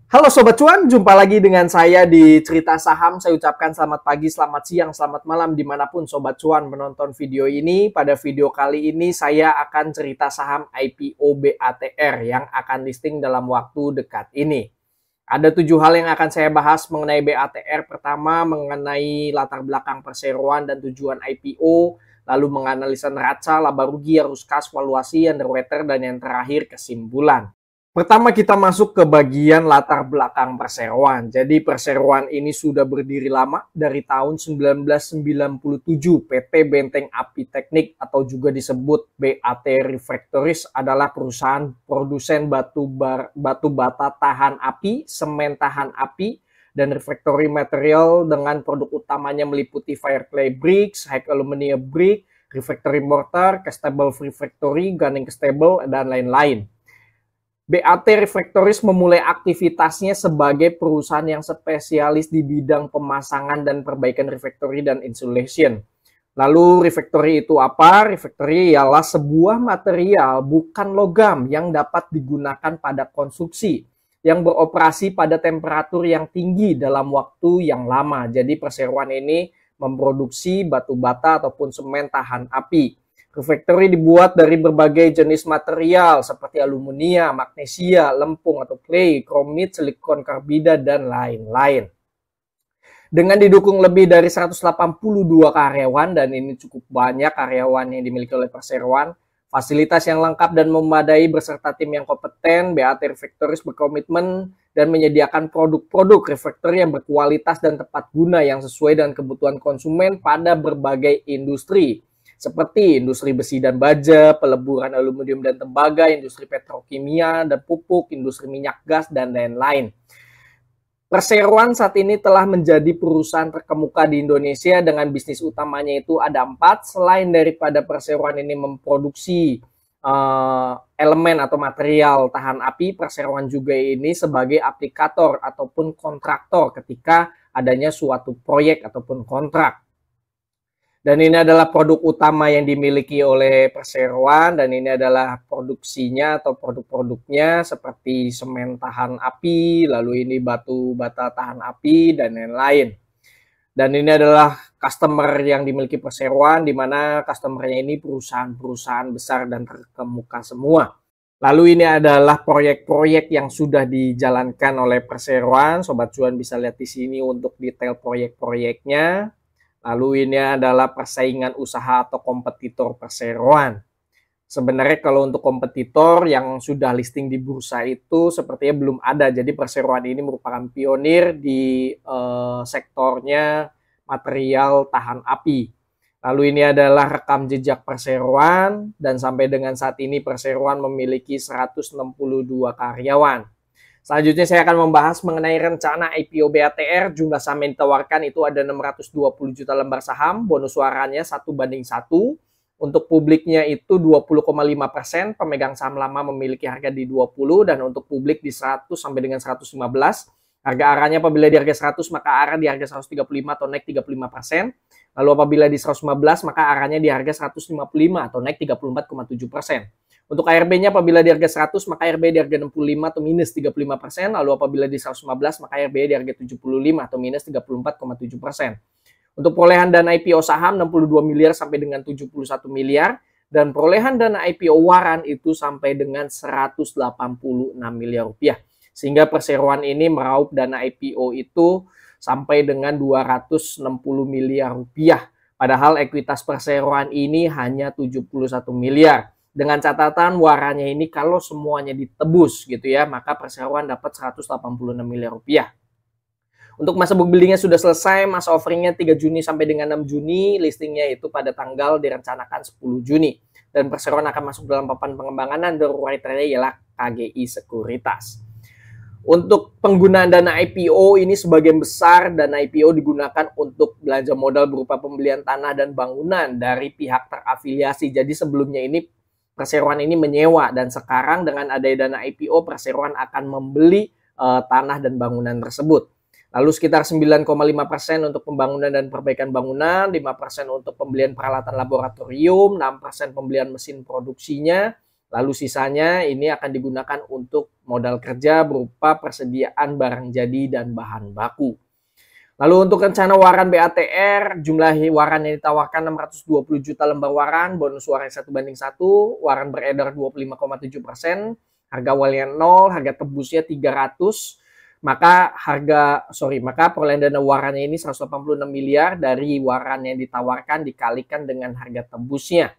Halo Sobat Cuan, jumpa lagi dengan saya di Cerita Saham. Saya ucapkan selamat pagi, selamat siang, selamat malam dimanapun Sobat Cuan menonton video ini. Pada video kali ini saya akan cerita saham IPO BATR yang akan listing dalam waktu dekat ini. Ada 7 hal yang akan saya bahas mengenai BATR. Pertama, mengenai latar belakang perseroan dan tujuan IPO. Lalu menganalisa neraca, laba rugi, arus kas, valuasi, underwater, dan yang terakhir kesimpulan. Pertama kita masuk ke bagian latar belakang perseroan. Jadi perseroan ini sudah berdiri lama dari tahun 1997. PT Benteng Api Teknik atau juga disebut BAT Refractories adalah perusahaan produsen batu bata tahan api, semen tahan api, dan refractory material dengan produk utamanya meliputi fireclay bricks, high aluminium brick, refractory mortar, castable refractory, gunning castable, dan lain-lain. BAT Refractories memulai aktivitasnya sebagai perusahaan yang spesialis di bidang pemasangan dan perbaikan refractory dan insulation. Lalu refractory itu apa? Refractory ialah sebuah material bukan logam yang dapat digunakan pada konstruksi yang beroperasi pada temperatur yang tinggi dalam waktu yang lama. Jadi perseroan ini memproduksi batu bata ataupun semen tahan api. Refractory dibuat dari berbagai jenis material seperti aluminium, magnesia, lempung atau clay, kromit, silikon karbida, dan lain-lain. Dengan didukung lebih dari 182 karyawan, dan ini cukup banyak karyawan yang dimiliki oleh perseroan, fasilitas yang lengkap dan memadai beserta tim yang kompeten, BAT Refractories berkomitmen dan menyediakan produk-produk refractory yang berkualitas dan tepat guna yang sesuai dengan kebutuhan konsumen pada berbagai industri, seperti industri besi dan baja, peleburan aluminium dan tembaga, industri petrokimia dan pupuk, industri minyak gas, dan lain-lain. Perseroan saat ini telah menjadi perusahaan terkemuka di Indonesia dengan bisnis utamanya itu ada 4. Selain daripada perseroan ini memproduksi elemen atau material tahan api, perseroan juga ini sebagai aplikator ataupun kontraktor ketika adanya suatu proyek ataupun kontrak. Dan ini adalah produk utama yang dimiliki oleh perseroan, dan ini adalah produksinya atau produk-produknya seperti semen tahan api, lalu ini batu bata tahan api, dan lain-lain. Dan ini adalah customer yang dimiliki perseroan, di mana customernya ini perusahaan-perusahaan besar dan terkemuka semua. Lalu ini adalah proyek-proyek yang sudah dijalankan oleh perseroan. Sobat Cuan bisa lihat di sini untuk detail proyek-proyeknya. Lalu ini adalah persaingan usaha atau kompetitor perseroan. Sebenarnya kalau untuk kompetitor yang sudah listing di bursa itu sepertinya belum ada. Jadi perseroan ini merupakan pionir di sektornya material tahan api. Lalu ini adalah rekam jejak perseroan, dan sampai dengan saat ini perseroan memiliki 162 karyawan. Selanjutnya saya akan membahas mengenai rencana IPO BATR. Jumlah saham yang ditawarkan itu ada 620 juta lembar saham, bonus suaranya 1:1. Untuk publiknya itu 20,5%, pemegang saham lama memiliki harga di 20, dan untuk publik di 100 sampai dengan 115. Harga arahnya apabila di harga 100 maka arah di harga 135 atau naik 35%. Lalu apabila di 115 maka arahnya di harga 155 atau naik 34,7%. Untuk ARB-nya apabila di harga 100 maka ARB di harga 65 atau minus 35%. Lalu apabila di 115 maka ARB di harga 75 atau minus 34,7%. Untuk perolehan dana IPO saham 62 miliar sampai dengan 71 miliar. Dan perolehan dana IPO waran itu sampai dengan 186 miliar rupiah. Sehingga perseroan ini meraup dana IPO itu sampai dengan 260 miliar rupiah. Padahal ekuitas perseroan ini hanya 71 miliar. Dengan catatan warannya ini kalau semuanya ditebus gitu ya, maka perseroan dapat 186 miliar rupiah. Untuk masa book buildingnya sudah selesai, masa offeringnya 3 Juni sampai dengan 6 Juni, listingnya itu pada tanggal direncanakan 10 Juni. Dan perseroan akan masuk dalam papan pengembangan underwriter trader ialah KGI Sekuritas. Untuk penggunaan dana IPO ini sebagian besar dana IPO digunakan untuk belanja modal berupa pembelian tanah dan bangunan dari pihak terafiliasi. Jadi sebelumnya ini perseroan ini menyewa, dan sekarang dengan adanya dana IPO perseroan akan membeli tanah dan bangunan tersebut. Lalu sekitar 9,5% untuk pembangunan dan perbaikan bangunan, 5% untuk pembelian peralatan laboratorium, 6% pembelian mesin produksinya, Lalu sisanya ini akan digunakan untuk modal kerja berupa persediaan barang jadi dan bahan baku. Lalu untuk rencana waran BATR, jumlah waran yang ditawarkan 620 juta lembar waran, bonus waran 1:1, waran beredar 25,7%, harga awalnya 0, harga tebusnya 300, maka perolehan dana warannya ini 186 miliar dari waran yang ditawarkan dikalikan dengan harga tebusnya.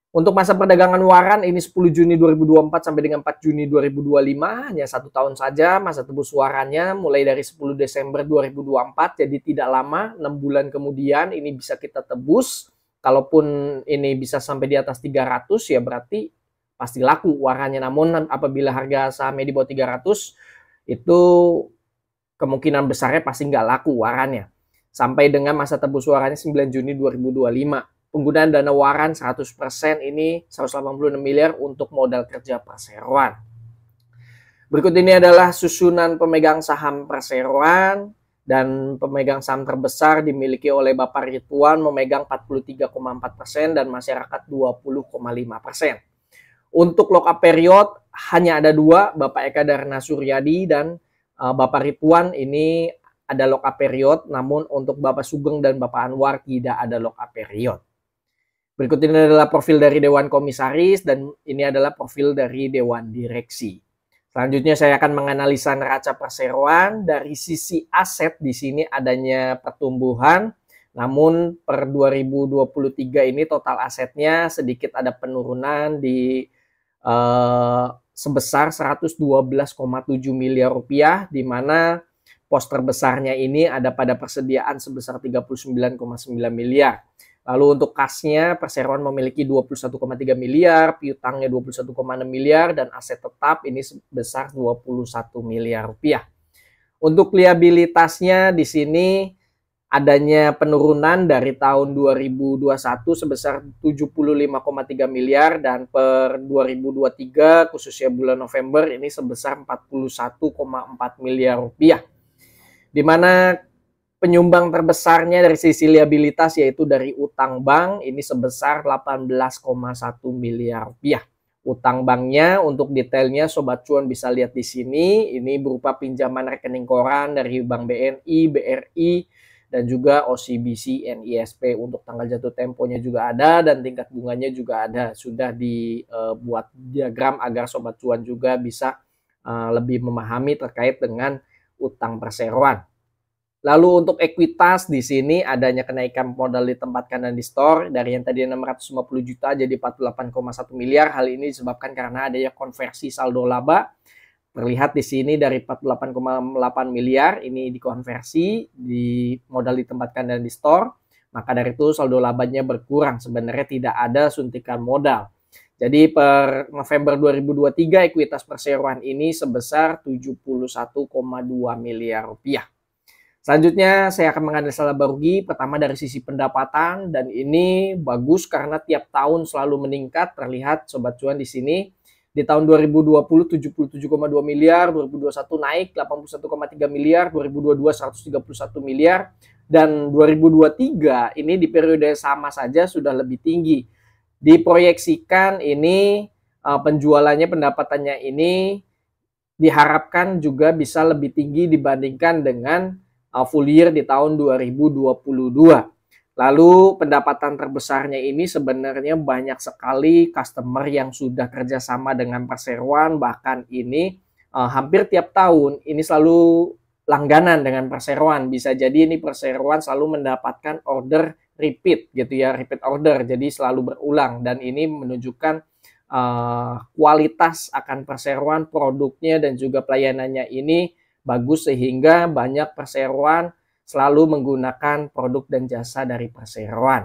Untuk masa perdagangan waran ini 10 Juni 2024 sampai dengan 4 Juni 2025, hanya 1 tahun saja masa tebus warannya mulai dari 10 Desember 2024, jadi tidak lama, 6 bulan kemudian ini bisa kita tebus. Kalaupun ini bisa sampai di atas 300 ya berarti pasti laku warannya, namun apabila harga sahamnya di bawah 300 itu kemungkinan besarnya pasti nggak laku warannya. Sampai dengan masa tebus warannya 9 Juni 2025. Penggunaan dana waran 100% ini 186 miliar untuk modal kerja perseroan. Berikut ini adalah susunan pemegang saham perseroan, dan pemegang saham terbesar dimiliki oleh Bapak Ridwan memegang 43,4% dan masyarakat 20,5%. Untuk lock up period hanya ada 2, Bapak Eka Darna Suryadi dan Bapak Ridwan ini ada lock up period, namun untuk Bapak Sugeng dan Bapak Anwar tidak ada lock up period. Berikut ini adalah profil dari Dewan Komisaris dan ini adalah profil dari Dewan Direksi. Selanjutnya saya akan menganalisa neraca perseroan. Dari sisi aset di sini adanya pertumbuhan, namun per 2023 ini total asetnya sedikit ada penurunan di sebesar 112,7 miliar rupiah, di mana pos terbesarnya ini ada pada persediaan sebesar 39,9 miliar. Lalu untuk kasnya, perseroan memiliki 21,3 miliar, piutangnya 21,6 miliar, dan aset tetap ini sebesar 21 miliar rupiah. Untuk liabilitasnya di sini adanya penurunan dari tahun 2021 sebesar 75,3 miliar, dan per 2023 khususnya bulan November ini sebesar 41,4 miliar rupiah. Di mana penyumbang terbesarnya dari sisi liabilitas yaitu dari utang bank ini sebesar 18,1 miliar rupiah. Utang banknya untuk detailnya Sobat Cuan bisa lihat di sini. Ini berupa pinjaman rekening koran dari Bank BNI, BRI, dan juga OCBC, NISP. Untuk tanggal jatuh temponya juga ada dan tingkat bunganya juga ada. Sudah dibuat diagram agar Sobat Cuan juga bisa lebih memahami terkait dengan utang perseroan. Lalu untuk ekuitas di sini adanya kenaikan modal ditempatkan dan di store dari yang tadi 650 juta jadi 48,1 miliar. Hal ini disebabkan karena adanya konversi saldo laba. Terlihat di sini dari 48,8 miliar ini dikonversi di modal ditempatkan dan di store. Maka dari itu saldo labanya berkurang. Sebenarnya tidak ada suntikan modal. Jadi per November 2023 ekuitas perseroan ini sebesar 71,2 miliar rupiah. Selanjutnya saya akan menganalisa laba rugi. Pertama dari sisi pendapatan, dan ini bagus karena tiap tahun selalu meningkat. Terlihat Sobat Cuan di sini di tahun 2020 77,2 miliar, 2021 naik 81,3 miliar, 2022 131 miliar, dan 2023 ini di periode yang sama saja sudah lebih tinggi. Diproyeksikan ini penjualannya, pendapatannya ini diharapkan juga bisa lebih tinggi dibandingkan dengan full year di tahun 2022. Lalu pendapatan terbesarnya ini sebenarnya banyak sekali customer yang sudah kerjasama dengan perseroan, bahkan ini hampir tiap tahun ini selalu langganan dengan perseroan. Bisa jadi ini perseroan selalu mendapatkan order repeat gitu ya, repeat order, jadi selalu berulang, dan ini menunjukkan kualitas akan perseroan, produknya dan juga pelayanannya ini bagus sehingga banyak perseroan selalu menggunakan produk dan jasa dari perseroan.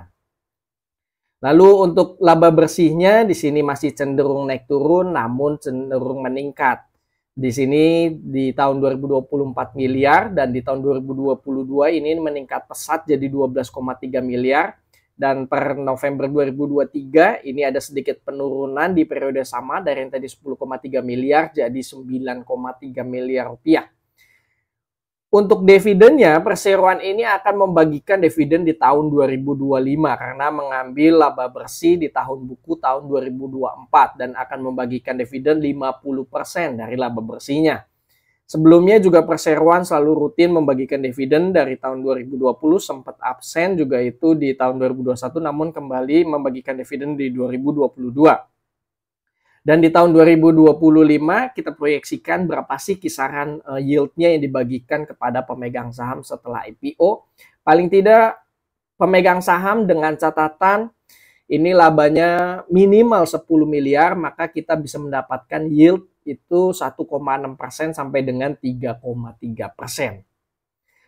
Lalu untuk laba bersihnya di sini masih cenderung naik turun namun cenderung meningkat. Di sini di tahun 2024 miliar dan di tahun 2022 ini meningkat pesat jadi 12,3 miliar. Dan per November 2023 ini ada sedikit penurunan di periode sama dari yang tadi 10,3 miliar jadi 9,3 miliar rupiah. Untuk dividennya, perseroan ini akan membagikan dividen di tahun 2025 karena mengambil laba bersih di tahun buku tahun 2024 dan akan membagikan dividen 50% dari laba bersihnya. Sebelumnya juga perseroan selalu rutin membagikan dividen dari tahun 2020, sempat absen juga itu di tahun 2021, namun kembali membagikan dividen di 2022. Dan di tahun 2025 kita proyeksikan berapa sih kisaran yield-nya yang dibagikan kepada pemegang saham setelah IPO. Paling tidak pemegang saham dengan catatan ini labanya minimal 10 miliar, maka kita bisa mendapatkan yield itu 1,6% sampai dengan 3,3%.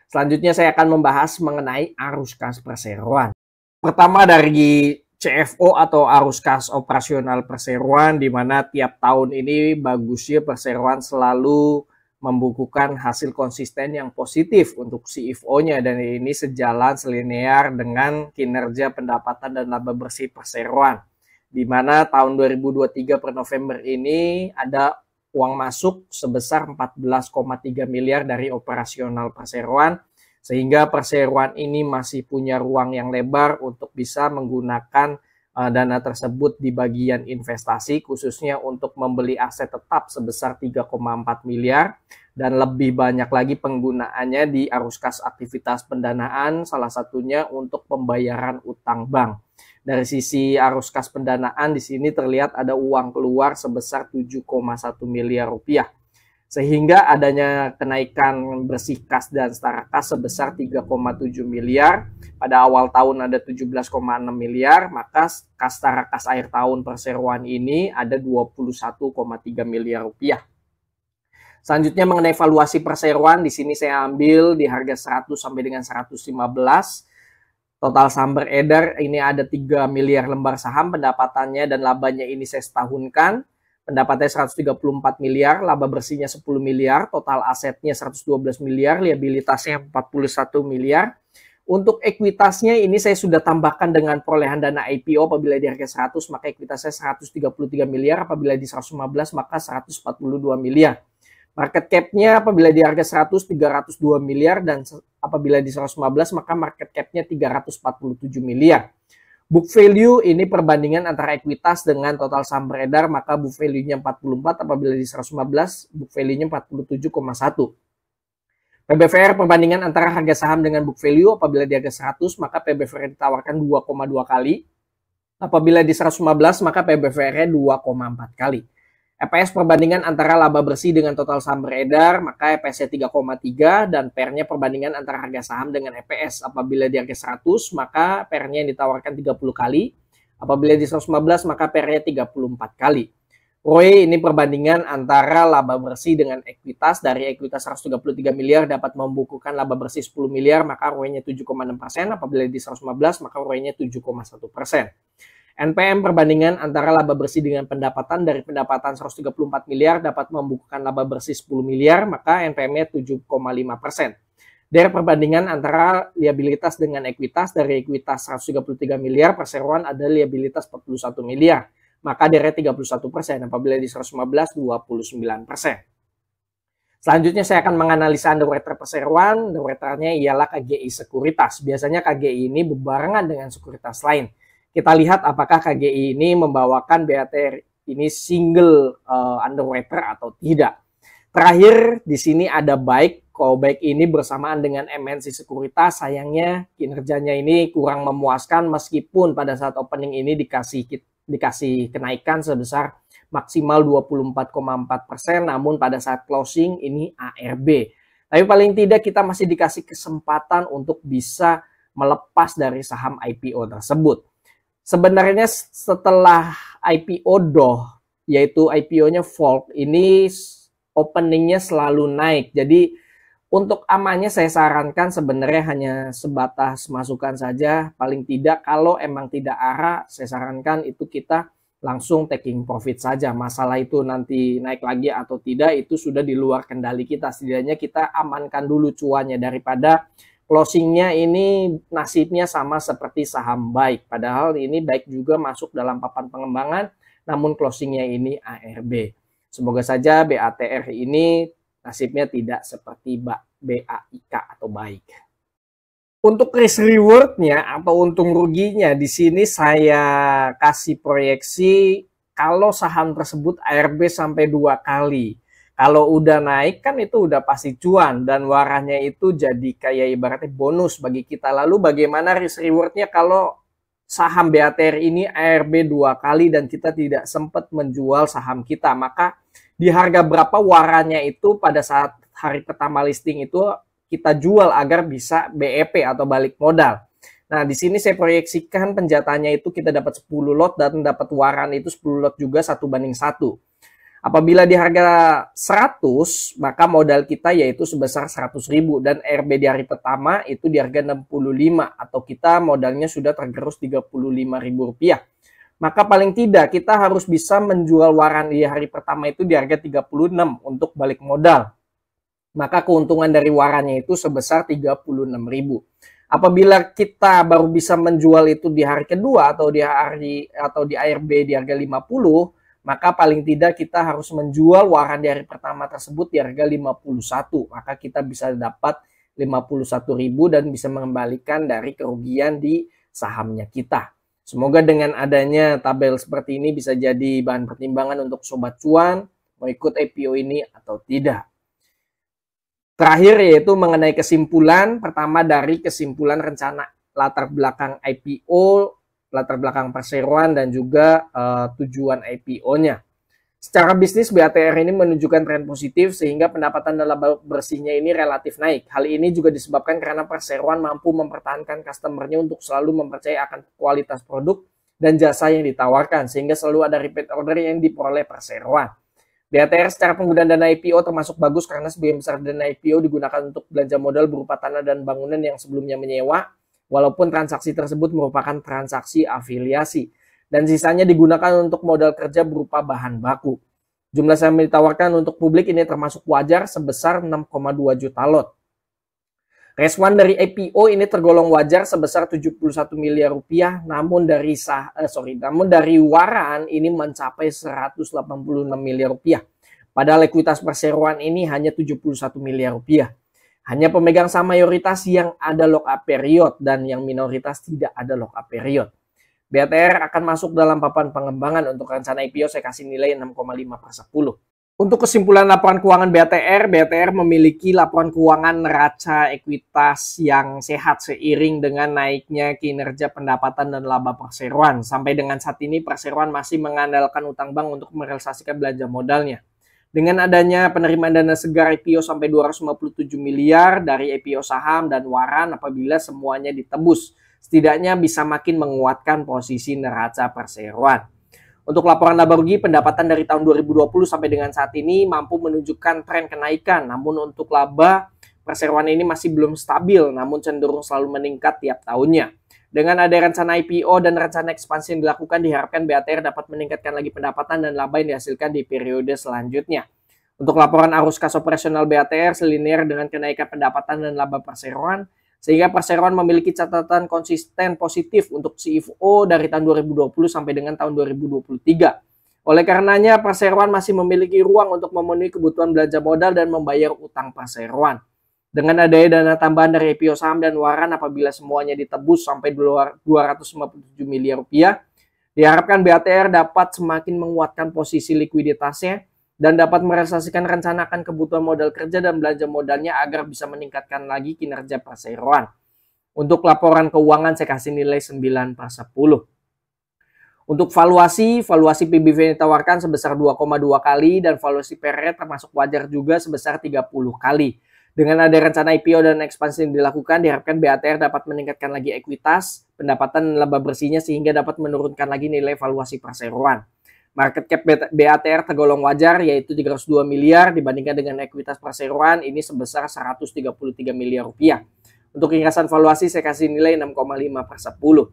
Selanjutnya saya akan membahas mengenai arus kas perseroan. Pertama dari CFO atau arus kas operasional perseroan, di mana tiap tahun ini bagusnya perseroan selalu membukukan hasil konsisten yang positif untuk CFO-nya, dan ini sejalan selinear dengan kinerja pendapatan dan laba bersih perseroan, di mana tahun 2023 per November ini ada uang masuk sebesar 14,3 miliar dari operasional perseroan, sehingga perseroan ini masih punya ruang yang lebar untuk bisa menggunakan dana tersebut di bagian investasi, khususnya untuk membeli aset tetap sebesar 3,4 miliar, dan lebih banyak lagi penggunaannya di arus kas aktivitas pendanaan, salah satunya untuk pembayaran utang bank. Dari sisi arus kas pendanaan di sini terlihat ada uang keluar sebesar 7,1 miliar rupiah. Sehingga adanya kenaikan bersih kas dan setara kas sebesar 3,7 miliar. Pada awal tahun ada 17,6 miliar, maka kas setara kas akhir tahun perseroan ini ada 21,3 miliar rupiah. Selanjutnya mengenai valuasi perseroan, di sini saya ambil di harga 100 sampai dengan 115. Total saham beredar ini ada 3 miliar lembar saham, pendapatannya dan labanya ini saya setahunkan. Pendapatnya 134 miliar, laba bersihnya 10 miliar, total asetnya 112 miliar, liabilitasnya 41 miliar. Untuk ekuitasnya ini saya sudah tambahkan dengan perolehan dana IPO. Apabila di harga 100 maka ekuitasnya 133 miliar, apabila di 115 maka 142 miliar. Market cap-nya apabila di harga 100 302 miliar, dan apabila di 115 maka market cap-nya 347 miliar. Book value ini perbandingan antara ekuitas dengan total saham beredar, maka book value-nya 44, apabila di 115 book value-nya 47,1. PBVR perbandingan antara harga saham dengan book value, apabila di harga 100 maka PBVR ditawarkan 2,2 kali, apabila di 115 maka PBVR-nya 2,4 kali. EPS perbandingan antara laba bersih dengan total saham beredar, maka EPS-nya 3,3, dan PER-nya perbandingan antara harga saham dengan EPS. Apabila di harga 100 maka PER-nya yang ditawarkan 30 kali, apabila di 115 maka PER-nya 34 kali. ROE ini perbandingan antara laba bersih dengan ekuitas. Dari ekuitas 133 miliar dapat membukukan laba bersih 10 miliar, maka ROE-nya 7,6%, apabila di 115 maka ROE-nya 7,1%. NPM perbandingan antara laba bersih dengan pendapatan. Dari pendapatan 134 miliar dapat membukukan laba bersih 10 miliar, maka NPM-nya 7,5%. Dari perbandingan antara liabilitas dengan ekuitas. Dari ekuitas 133 miliar, perseroan ada liabilitas 41 miliar, maka DR-nya 31%, apabila di 115 29%. Selanjutnya saya akan menganalisa underwriter perseroan. Underwriternya ialah KGI Sekuritas. Biasanya KGI ini berbarengan dengan sekuritas lain. Kita lihat apakah KGI ini membawakan BATR ini single underwriter atau tidak. Terakhir di sini ada Baik. Kalau Baik ini bersamaan dengan MNC Sekuritas, sayangnya kinerjanya ini kurang memuaskan meskipun pada saat opening ini dikasih kenaikan sebesar maksimal 24,4%, namun pada saat closing ini ARB. Tapi paling tidak kita masih dikasih kesempatan untuk bisa melepas dari saham IPO tersebut. Sebenarnya setelah IPO DOH, yaitu IPO-nya Volt, ini openingnya selalu naik. Jadi untuk amannya saya sarankan sebenarnya hanya sebatas masukan saja. Paling tidak kalau emang tidak arah, saya sarankan itu kita langsung taking profit saja. Masalah itu nanti naik lagi atau tidak itu sudah di luar kendali kita. Setidaknya kita amankan dulu cuannya daripada closingnya ini nasibnya sama seperti saham Baik. Padahal ini Baik juga masuk dalam papan pengembangan, namun closingnya ini ARB. Semoga saja BATR ini nasibnya tidak seperti BAIK atau baik. Untuk risk rewardnya atau untung ruginya di sini saya kasih proyeksi kalau saham tersebut ARB sampai 2 kali. Kalau udah naik kan itu udah pasti cuan dan warannya itu jadi kayak ibaratnya bonus bagi kita. Lalu bagaimana risk rewardnya kalau saham BATR ini ARB 2 kali dan kita tidak sempat menjual saham kita? Maka di harga berapa warannya itu pada saat hari pertama listing itu kita jual agar bisa BEP atau balik modal. Nah, di sini saya proyeksikan penjatahannya itu kita dapat 10 lot dan dapat waran itu 10 lot juga 1:1. Apabila di harga 100, maka modal kita yaitu sebesar 100.000 dan RB di hari pertama itu di harga 65 atau kita modalnya sudah tergerus Rp35.000. Maka paling tidak kita harus bisa menjual waran di hari pertama itu di harga 36 untuk balik modal. Maka keuntungan dari warannya itu sebesar 36.000. Apabila kita baru bisa menjual itu di hari kedua atau di ARB di harga 50, maka paling tidak kita harus menjual waran di hari pertama tersebut di harga 51. Maka kita bisa dapat 51.000 dan bisa mengembalikan dari kerugian di sahamnya kita. Semoga dengan adanya tabel seperti ini bisa jadi bahan pertimbangan untuk sobat cuan mau ikut IPO ini atau tidak. Terakhir yaitu mengenai kesimpulan. Pertama dari kesimpulan rencana latar belakang IPO, latar belakang perseroan dan juga tujuan IPO-nya. Secara bisnis BATR ini menunjukkan tren positif sehingga pendapatan dan laba bersihnya ini relatif naik. Hal ini juga disebabkan karena perseroan mampu mempertahankan customer-nya untuk selalu mempercayai akan kualitas produk dan jasa yang ditawarkan sehingga selalu ada repeat order yang diperoleh perseroan. BATR secara penggunaan dana IPO termasuk bagus karena sebagian besar dana IPO digunakan untuk belanja modal berupa tanah dan bangunan yang sebelumnya menyewa, walaupun transaksi tersebut merupakan transaksi afiliasi. Dan sisanya digunakan untuk modal kerja berupa bahan baku. Jumlah saham yang ditawarkan untuk publik ini termasuk wajar sebesar 6,2 juta lot. Respon dari IPO ini tergolong wajar sebesar 71 miliar rupiah, namun dari waran ini mencapai 186 miliar rupiah. Padahal ekuitas perseroan ini hanya 71 miliar rupiah. Hanya pemegang saham mayoritas yang ada lock up period dan yang minoritas tidak ada lock up period. BATR akan masuk dalam papan pengembangan. Untuk rencana IPO saya kasih nilai 6,5/10. Untuk kesimpulan laporan keuangan BATR memiliki laporan keuangan neraca ekuitas yang sehat seiring dengan naiknya kinerja pendapatan dan laba perseroan. Sampai dengan saat ini perseroan masih mengandalkan utang bank untuk merealisasikan belanja modalnya. Dengan adanya penerimaan dana segar IPO sampai 257 miliar dari IPO saham dan waran apabila semuanya ditebus, setidaknya bisa makin menguatkan posisi neraca perseroan. Untuk laporan laba rugi, pendapatan dari tahun 2020 sampai dengan saat ini mampu menunjukkan tren kenaikan. Namun untuk laba, perseroan ini masih belum stabil, namun cenderung selalu meningkat tiap tahunnya. Dengan ada rencana IPO dan rencana ekspansi yang dilakukan, diharapkan BATR dapat meningkatkan lagi pendapatan dan laba yang dihasilkan di periode selanjutnya. Untuk laporan arus kas operasional BATR selinier dengan kenaikan pendapatan dan laba perseroan, sehingga perseroan memiliki catatan konsisten positif untuk CFO dari tahun 2020 sampai dengan tahun 2023. Oleh karenanya, perseroan masih memiliki ruang untuk memenuhi kebutuhan belanja modal dan membayar utang perseroan. Dengan adanya dana tambahan dari IPO saham dan waran apabila semuanya ditebus sampai 257 miliar rupiah, diharapkan BATR dapat semakin menguatkan posisi likuiditasnya dan dapat merealisasikan rencana akan kebutuhan modal kerja dan belanja modalnya agar bisa meningkatkan lagi kinerja perseroan. Untuk laporan keuangan saya kasih nilai 9/10. Untuk valuasi PBV yang ditawarkan sebesar 2,2 kali dan valuasi PRE termasuk wajar juga sebesar 30 kali. Dengan ada rencana IPO dan ekspansi yang dilakukan, diharapkan BATR dapat meningkatkan lagi ekuitas, pendapatan dan laba bersihnya sehingga dapat menurunkan lagi nilai valuasi perseroan. Market cap BATR tergolong wajar yaitu 302 miliar dibandingkan dengan ekuitas perseroan ini sebesar 133 miliar rupiah. Untuk ringkasan valuasi saya kasih nilai 6,5/10.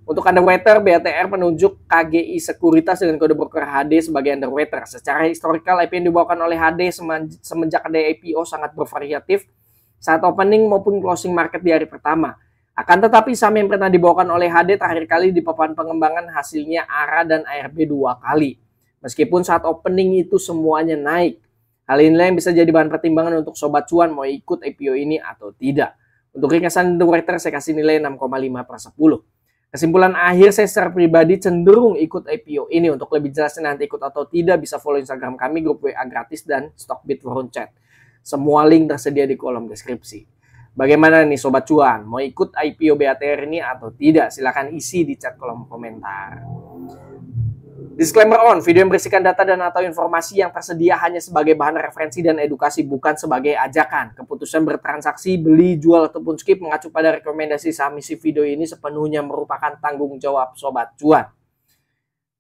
Untuk underwater, BATR menunjuk KGI Sekuritas dengan kode broker HD sebagai underwater. Secara historikal, IPO yang dibawakan oleh HD semenjak ada IPO sangat bervariatif saat opening maupun closing market di hari pertama. Akan tetapi saham yang pernah dibawakan oleh HD terakhir kali di papan pengembangan hasilnya ARA dan ARB 2 kali. Meskipun saat opening itu semuanya naik. Hal inilah yang bisa jadi bahan pertimbangan untuk Sobat Cuan mau ikut IPO ini atau tidak. Untuk ringkasan underwriter saya kasih nilai 6,5/10. Kesimpulan akhir, saya secara pribadi cenderung ikut IPO ini. Untuk lebih jelasnya nanti ikut atau tidak bisa follow Instagram kami, grup WA gratis, dan Stockbit Forum Chat. Semua link tersedia di kolom deskripsi. Bagaimana nih Sobat Cuan? Mau ikut IPO BATR ini atau tidak? Silahkan isi di chat kolom komentar. Disclaimer on, video yang berisikan data dan atau informasi yang tersedia hanya sebagai bahan referensi dan edukasi, bukan sebagai ajakan. Keputusan bertransaksi, beli, jual, ataupun skip mengacu pada rekomendasi saham isi video ini sepenuhnya merupakan tanggung jawab Sobat Cuan.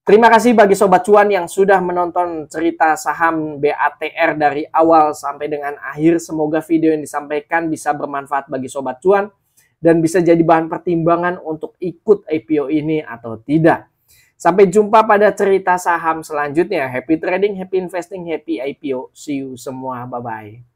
Terima kasih bagi Sobat Cuan yang sudah menonton cerita saham BATR dari awal sampai dengan akhir. Semoga video yang disampaikan bisa bermanfaat bagi Sobat Cuan dan bisa jadi bahan pertimbangan untuk ikut IPO ini atau tidak. Sampai jumpa pada cerita saham selanjutnya. Happy trading, happy investing, happy IPO. See you semua. Bye-bye.